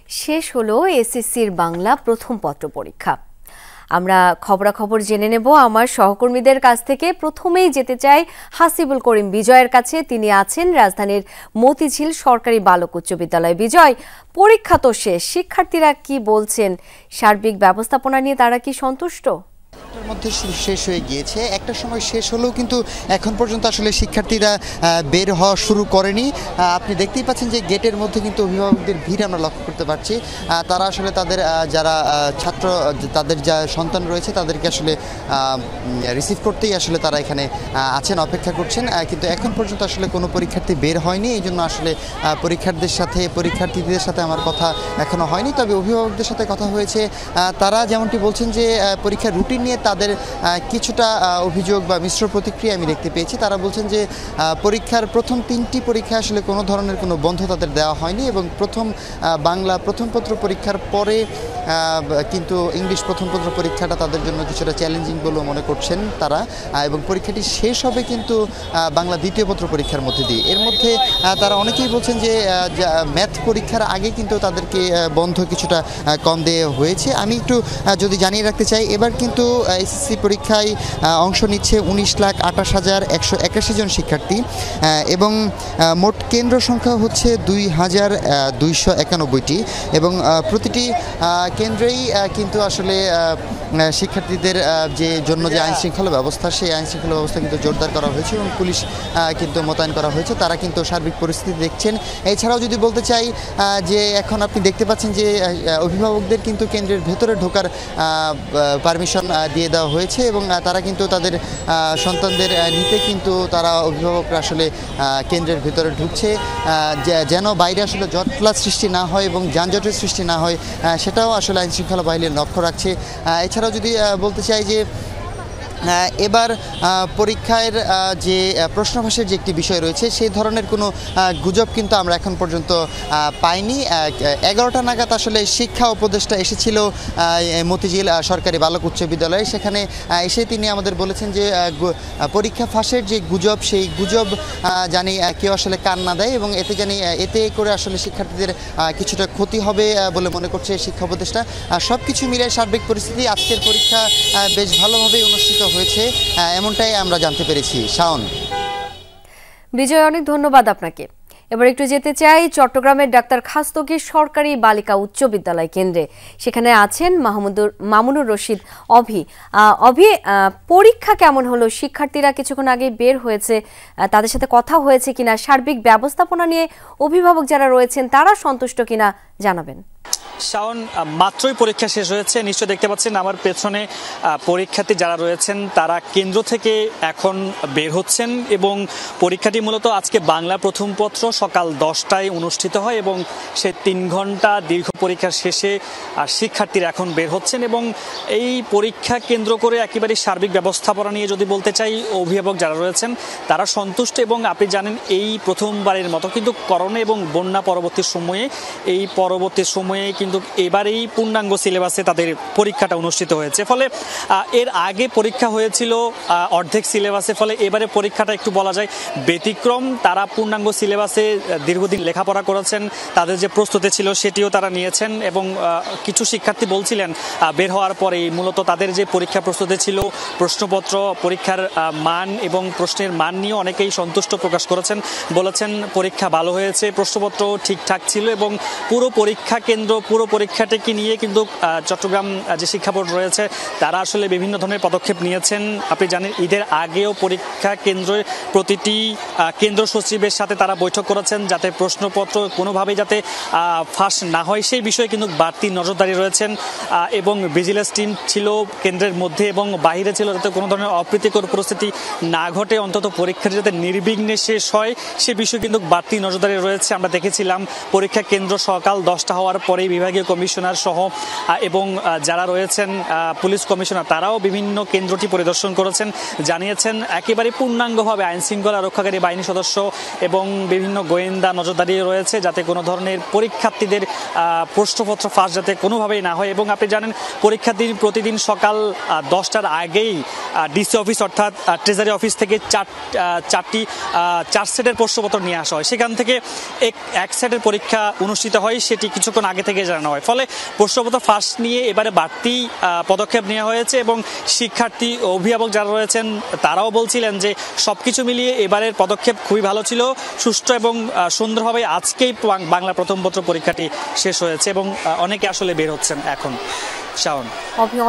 শেষ হলো এসএসসির বাংলা প্রথম পত্র পরীক্ষা। আমরা খবরাখবর জেনে নেব আমার সহকর্মীদের কাছ থেকে। প্রথমেই যেতে চাই হাসিবুল করিম বিজয়ের কাছে। তিনি আছেন রাজধানীর মতিঝিল সরকারি বালক উচ্চ বিদ্যালয়। বিজয়, পরীক্ষা তো শেষ, শিক্ষার্থীরা কি বলছেন? সার্বিক ব্যবস্থাপনা নিয়ে তারা কি সন্তুষ্ট? মধ্যে শেষ হয়ে গিয়েছে, একটা সময় শেষ হলেও কিন্তু এখন পর্যন্ত আসলে শিক্ষার্থীরা বের হওয়া শুরু করেনি। আপনি দেখতেই পাচ্ছেন যে গেটের মধ্যে কিন্তু অভিভাবকদের ভিড় আমরা লক্ষ্য করতে পারছি। তারা আসলে তাদের যারা ছাত্র, তাদের যা সন্তান রয়েছে তাদেরকে আসলে রিসিভ করতেই আসলে তারা এখানে আছেন, অপেক্ষা করছেন। কিন্তু এখন পর্যন্ত আসলে কোনো পরীক্ষার্থী বের হয়নি। এই জন্য আসলে পরীক্ষার্থীদের সাথে আমার কথা এখনো হয়নি। তবে অভিভাবকদের সাথে কথা হয়েছে। তারা যেমনটি বলছেন যে পরীক্ষার রুটিন নিয়ে তাদের কিছুটা অভিযোগ বা মিশ্র প্রতিক্রিয়া আমি দেখতে পেয়েছি। তারা বলছেন যে পরীক্ষার প্রথম 3টি পরীক্ষা আসলে কোনো ধরনের কোনো বন্ধ তাদের দেওয়া হয়নি এবং বাংলা প্রথম পত্র পরীক্ষার পরে কিন্তু ইংলিশ প্রথম পত্র পরীক্ষাটা তাদের জন্য কিছুটা চ্যালেঞ্জিং বলেও মনে করছেন তারা। এবং পরীক্ষাটি শেষ হবে কিন্তু বাংলা দ্বিতীয় পত্র পরীক্ষার মধ্যে দিয়ে। এর মধ্যে তারা অনেকেই বলছেন যে ম্যাথ পরীক্ষার আগে কিন্তু তাদেরকে বন্ধ কিছুটা কম দেওয়া হয়েছে। আমি একটু যদি জানিয়ে রাখতে চাই, এবার কিন্তু এসএসসি পরীক্ষায় অংশ নিচ্ছে 19,28,181 জন শিক্ষার্থী এবং মোট কেন্দ্র সংখ্যা হচ্ছে 2,291টি এবং প্রতিটি কেন্দ্রেই কিন্তু আসলে শিক্ষার্থীদের জন্য যে আইনশৃঙ্খলা ব্যবস্থা, সেই আইনশৃঙ্খলা ব্যবস্থা কিন্তু জোরদার করা হয়েছে এবং পুলিশ কিন্তু মোতায়েন করা হয়েছে। তারা কিন্তু সার্বিক পরিস্থিতি দেখছেন। এছাড়াও যদি বলতে চাই যে এখন আপনি দেখতে পাচ্ছেন যে অভিভাবকদের কিন্তু কেন্দ্রের ভেতরে ঢোকার পারমিশন দিয়ে দেওয়া হয়েছে এবং তারা কিন্তু তাদের সন্তানদের নিতে কিন্তু তারা অভিভাবকরা আসলে কেন্দ্রের ভেতরে ঢুকছে, যেন বাইরে আসলে জটলা সৃষ্টি না হয় এবং যানজটের সৃষ্টি না হয়, সেটাও আসলে আইনশৃঙ্খলা বাহিনী লক্ষ্য রাখছে। এছাড়াও যদি বলতে চাই যে এবার পরীক্ষার যে প্রশ্নভাসের যে একটি বিষয় রয়েছে, সেই ধরনের কোনো গুজব কিন্তু আমরা এখন পর্যন্ত পাইনি। 11টা নাগাদ আসলে শিক্ষা উপদেষ্টা এসেছিল মতিঝিল সরকারি বালক উচ্চ বিদ্যালয়ে। সেখানে এসে তিনি আমাদের বলেছেন যে পরীক্ষা ফাঁসের যে গুজব, সেই গুজব জানি কেউ আসলে কান না দেয় এবং এতে করে আসলে শিক্ষার্থীদের কিছুটা ক্ষতি হবে বলে মনে করছে শিক্ষা উপদেষ্টা। সব কিছু মিলে সার্বিক পরিস্থিতি, আজকের পরীক্ষা বেশ ভালোভাবেই অনুষ্ঠিত হয়েছে, এমনটাই আমরা জানতে পেরেছি। শাওন। বিজয়, অনেক ধন্যবাদ আপনাকে। এবার একটু যেতে চাই চট্টগ্রামের ডাক্তার খাস্তগী সরকারি বালিকা উচ্চ বিদ্যালয় কেন্দ্রে। সেখানে আছেন মামুনুর রশিদ অভি। পরীক্ষা কেমন হলো? শিক্ষার্থীরা কিছুক্ষণ আগে বের হয়েছে, তাদের সাথে কথা হয়েছে কিনা? সার্বিক ব্যবস্থাপনা নিয়ে অভিভাবক যারা রয়েছেন তারা সন্তুষ্ট কিনা জানাবেন। শাওন, মাত্রই পরীক্ষা শেষ হয়েছে। নিশ্চয় দেখতে পাচ্ছেন আমার পেছনে পরীক্ষার্থী যারা রয়েছেন তারা কেন্দ্র থেকে এখন বের হচ্ছেন এবং পরীক্ষাটি মূলত আজকে বাংলা প্রথম পত্র সকাল 10টায় অনুষ্ঠিত হয় এবং সে 3 ঘন্টা দীর্ঘ পরীক্ষার শেষে শিক্ষার্থীরা এখন বের হচ্ছেন এবং এই পরীক্ষা কেন্দ্র করে একেবারে সার্বিক ব্যবস্থাপনা নিয়ে যদি বলতে চাই, অভিভাবক যারা রয়েছেন তারা সন্তুষ্ট। এবং আপনি জানেন এই প্রথমবারের মতো কিন্তু করোনা এবং বন্যা পরবর্তী সময়ে কিন্তু এবারেই পূর্ণাঙ্গ সিলেবাসে তাদের পরীক্ষাটা অনুষ্ঠিত হয়েছে। ফলে এর আগে পরীক্ষা হয়েছিল অর্ধেক সিলেবাসে, ফলে এবারে পরীক্ষাটা একটু বলা যায় ব্যতিক্রম। তারা পূর্ণাঙ্গ সিলেবাসে দীর্ঘদিন লেখাপড়া করেছেন, তাদের যে প্রস্তুতি ছিল সেটিও তারা নিয়েছেন এবং কিছু শিক্ষার্থী বলছিলেন বের হওয়ার পরেই মূলত তাদের যে পরীক্ষা প্রস্তুতি ছিল, প্রশ্নপত্র পরীক্ষার মান এবং প্রশ্নের মান নিয়ে অনেকেই সন্তুষ্ট প্রকাশ করেছেন। বলেছেন পরীক্ষা ভালো হয়েছে, প্রশ্নপত্র ঠিকঠাক ছিল এবং পুরো পরীক্ষাটিকে নিয়ে কিন্তু চট্টগ্রাম যে শিক্ষা বোর্ড রয়েছে তারা আসলে বিভিন্ন ধরনের পদক্ষেপ নিয়েছেন। আপনি জানেন ঈদের আগেও পরীক্ষা কেন্দ্রের প্রতিটি কেন্দ্র সচিবের সাথে তারা বৈঠক করেছেন যাতে প্রশ্নপত্র কোনোভাবেই যাতে ফাঁস না হয় সেই বিষয়ে কিন্তু বাড়তি নজরদারি রয়েছেন এবং ভিজিলেন্স টিম ছিল কেন্দ্রের মধ্যে এবং বাইরে ছিল যাতে কোনো ধরনের অপ্রীতিকর পরিস্থিতি না ঘটে, অন্তত পরীক্ষাটি যাতে নির্বিঘ্নে শেষ হয় সে বিষয়ে কিন্তু বাড়তি নজরদারি রয়েছে। আমরা দেখেছিলাম পরীক্ষা কেন্দ্র সকাল 10টা হওয়ার পরে বিভাগীয় কমিশনার সহ এবং যারা রয়েছেন পুলিশ কমিশনার তারাও বিভিন্ন কেন্দ্রটি পরিদর্শন করেছেন, জানিয়েছেন একেবারে পূর্ণাঙ্গভাবে আইন শৃঙ্খলা রক্ষাকারী বাহিনী সদস্য এবং বিভিন্ন গোয়েন্দা নজরদারি রয়েছে যাতে কোনো ধরনের পরীক্ষার্থীদের প্রশ্নপত্র ফাঁস যাতে কোনোভাবেই না হয়। এবং আপনি জানেন পরীক্ষার্থী প্রতিদিন সকাল 10টার আগেই ডিসি অফিস অর্থাৎ ট্রেজারি অফিস থেকে চার সেটের প্রশ্নপত্র নিয়ে আসা হয়, সেখান থেকে এক সেটের পরীক্ষা অনুষ্ঠিত হয়, সেটি কিছুক্ষণ আগে থেকে করানো হয়। ফলে প্রশ্নপত্র ফাঁস নিয়ে এবারে বাড়তি পদক্ষেপ নেওয়া হয়েছে এবং শিক্ষার্থী অভিভাবক যারা রয়েছেন তারাও বলছিলেন যে সবকিছু মিলিয়ে এবারের পদক্ষেপ খুবই ভালো ছিল, সুষ্ঠু এবং সুন্দরভাবে আজকেই বাংলা প্রথম পত্র পরীক্ষাটি শেষ হয়েছে এবং অনেকে আসলে বের হচ্ছেন এখন। শাওন,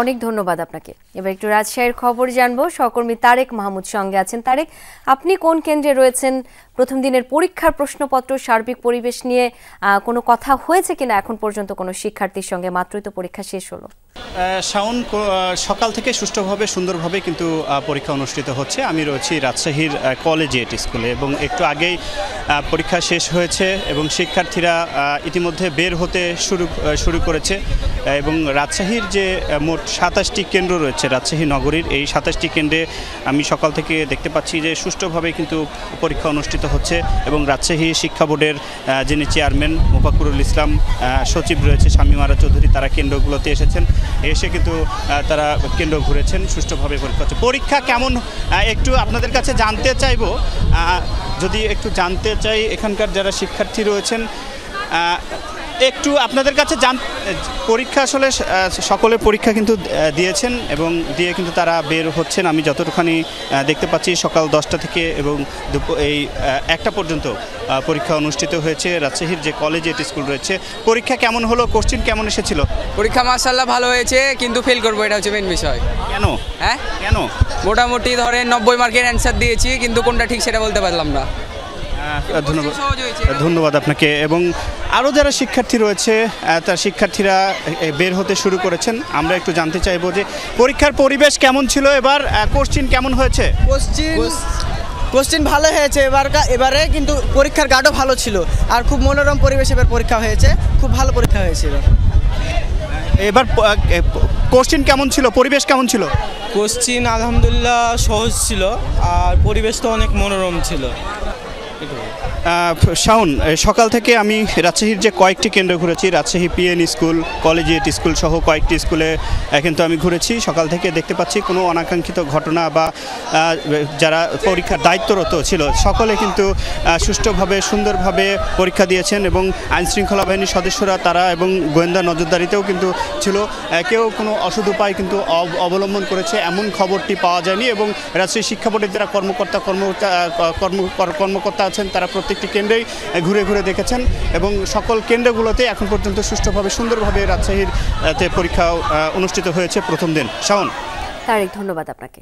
অনেক ধন্যবাদ আপনাকে। এবার একটু রাজশাহীর খবর জানবো, সহকর্মী তারেক মাহমুদ সঙ্গে আছেন। তারেক, আপনি কোন কেন্দ্রে রয়েছেন? প্রথম দিনের পরীক্ষার প্রশ্নপত্র সার্বিক পরিবেশ নিয়ে কোনো কথা হয়েছে কিনা এখন পর্যন্ত কোনো শিক্ষার্থীর সঙ্গে? মাত্রই তো পরীক্ষা শেষ হলো। শাওন, সকাল থেকে সুষ্ঠুভাবে সুন্দরভাবে কিন্তু পরীক্ষা অনুষ্ঠিত হচ্ছে। আমি রয়েছি রাজশাহীর কলেজিয়েট স্কুলে এবং একটু আগেই পরীক্ষা শেষ হয়েছে এবং শিক্ষার্থীরা ইতিমধ্যে বের হতে শুরু করেছে এবং রাজশাহীর যে মোট 27টি কেন্দ্র রয়েছে রাজশাহী নগরীর, এই 27টি কেন্দ্রে আমি সকাল থেকে দেখতে পাচ্ছি যে সুষ্ঠুভাবে কিন্তু পরীক্ষা অনুষ্ঠিত হচ্ছে এবং রাজশাহী শিক্ষা বোর্ডের যিনি চেয়ারম্যান মোফাকুরুল ইসলাম, সচিব রয়েছে শামীম আরা চৌধুরী, তারা কেন্দ্রগুলোতে এসেছেন, এসে কিন্তু তারা কেন্দ্র ঘুরেছেন, সুষ্ঠুভাবে পরীক্ষা হচ্ছে। পরীক্ষা কেমন একটু আপনাদের কাছে জানতে চাইব, যদি একটু জানতে চাই এখানকার যারা শিক্ষার্থী রয়েছেন একটু আপনাদের কাছে পরীক্ষা আসলে সকলে পরীক্ষা কিন্তু দিয়েছেন এবং দিয়ে কিন্তু তারা বের হচ্ছেন। আমি যতটুখানি দেখতে পাচ্ছি সকাল 10টা থেকে এবং এই 1টা পর্যন্ত পরীক্ষা অনুষ্ঠিত হয়েছে রাজশাহীর যে কলেজিয়েট স্কুল রয়েছে। পরীক্ষা কেমন হলো? কোশ্চেন কেমন এসেছিল? পরীক্ষা মাশাআল্লাহ ভালো হয়েছে, কিন্তু ফেল করবো, এটা হচ্ছে মেন বিষয়। কেন? কেন? মোটামুটি ধরেন 90 মার্কের অ্যান্সার দিয়েছি, কিন্তু কোনটা ঠিক সেটা বলতে পারলাম না। ধন্যবাদ আপনাকে। এবং আরও যারা শিক্ষার্থী রয়েছে তার শিক্ষার্থীরা বের হতে শুরু করেছেন। আমরা একটু জানতে চাইবো যে পরীক্ষার পরিবেশ কেমন ছিল, এবার কোশ্চেন কেমন হয়েছে? কোশ্চেন ভালো হয়েছে এবারে, কিন্তু পরীক্ষার গার্ডও ভালো ছিল আর খুব মনোরম পরিবেশ এবার পরীক্ষা হয়েছে, খুব ভালো পরীক্ষা হয়েছিল। এবার কোশ্চেন কেমন ছিল, পরিবেশ কেমন ছিল? কোশ্চেন আলহামদুলিল্লাহ সহজ ছিল আর পরিবেশটা অনেক মনোরম ছিল। শাওন, সকাল থেকে আমি রাজশাহীর যে কয়েকটি কেন্দ্র ঘুরেছি, Rajshahi PN school, collegiate school সহ কয়েকটি স্কুলে কিন্তু আমি ঘুরেছি। সকাল থেকে দেখতে পাচ্ছি কোনো অনাকাঙ্ক্ষিত ঘটনা বা যারা পরীক্ষার দায়িত্বরত ছিল সকলে কিন্তু সুষ্ঠুভাবে সুন্দরভাবে পরীক্ষা দিয়েছেন এবং আইনশৃঙ্খলা বাহিনীর সদস্যরা তারা এবং গোয়েন্দা নজরদারিতেও কিন্তু ছিল। কেউ কোনো অসৎ উপায় কিন্তু অবলম্বন করেছে এমন খবরটি পাওয়া যায়নি এবং রাজশাহী শিক্ষা বোর্ডের যারা কর্মকর্তা আছেন তারা প্রত্যেকটি কেন্দ্রেই ঘুরে ঘুরে দেখেছেন এবং সকল কেন্দ্রগুলোতে এখন পর্যন্ত সুষ্ঠুভাবে সুন্দরভাবে রাজশাহীর পরীক্ষা অনুষ্ঠিত হয়েছে প্রথম দিন। শাওন, তারেক, ধন্যবাদ আপনাকে।